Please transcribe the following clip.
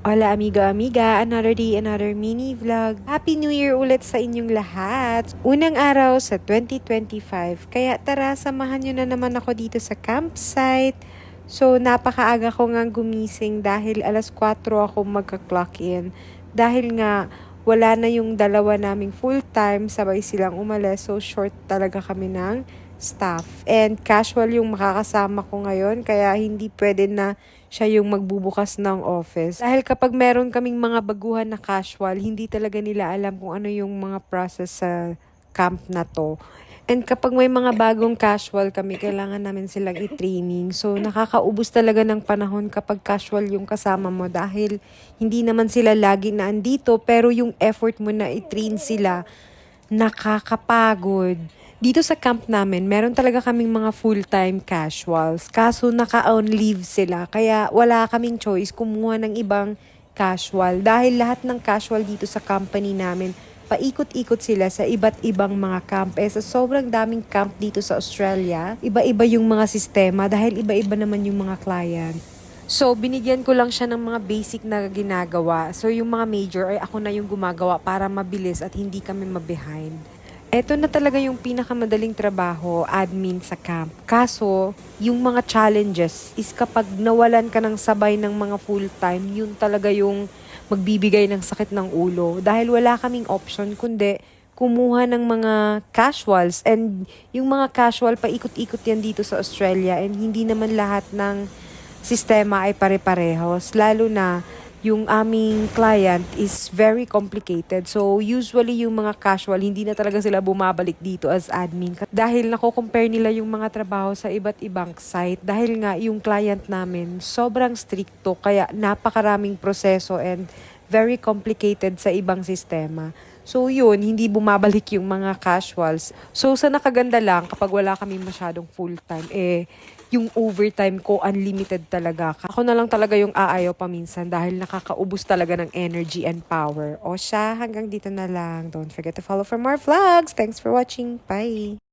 Hola amiga, another day, another mini vlog. Happy New Year ulit sa inyong lahat. Unang araw sa 2025, kaya tara samahan nyo na naman ako dito sa campsite. So napakaaga ko nga gumising dahil alas 4 ako magka-clock in. Dahil nga wala na yung dalawa naming full time, sabay silang umalis. So short talaga kami ng staff. And casual yung makakasama ko ngayon, kaya hindi pwede na siya yung magbubukas ng office. Dahil kapag meron kaming mga baguhan na casual, hindi talaga nila alam kung ano yung mga process sa camp na to. And kapag may mga bagong casual kami, kailangan namin silang i-training. So, nakakaubos talaga ng panahon kapag casual yung kasama mo dahil hindi naman sila lagi na andito, pero yung effort mo na i-train sila, nakakapagod. Dito sa camp namin, meron talaga kaming mga full-time casuals. Kaso naka-on leave sila. Kaya wala kaming choice kumuha ng ibang casual. Dahil lahat ng casual dito sa company namin, paikot-ikot sila sa iba't ibang mga camp. Sa sobrang daming camp dito sa Australia, iba-iba yung mga sistema dahil iba-iba naman yung mga client. So, binigyan ko lang siya ng mga basic na ginagawa. So, yung mga major ay ako na yung gumagawa para mabilis at hindi kami mabehind. Eto na talaga yung pinakamadaling trabaho, admin sa camp. Kaso, yung mga challenges is kapag nawalan ka ng sabay ng mga full-time, yun talaga yung magbibigay ng sakit ng ulo. Dahil wala kaming option kundi kumuha ng mga casuals. And yung mga casual, paikot-ikot yan dito sa Australia. And hindi naman lahat ng sistema ay pare-parehos. Lalo na yung aming client is very complicated. So, usually yung mga casual, hindi na talaga sila bumabalik dito as admin. Dahil nako-compare nila yung mga trabaho sa iba't ibang site. Dahil nga yung client namin, sobrang stricto. Kaya napakaraming proseso and very complicated sa ibang sistema. So yun, hindi bumabalik yung mga casuals. So sa nakaganda lang, kapag wala kami masyadong full-time, yung overtime ko unlimited talaga. Ako na lang talaga yung aayaw paminsan dahil nakakaubos talaga ng energy and power. O siya, hanggang dito na lang. Don't forget to follow for more vlogs. Thanks for watching. Bye!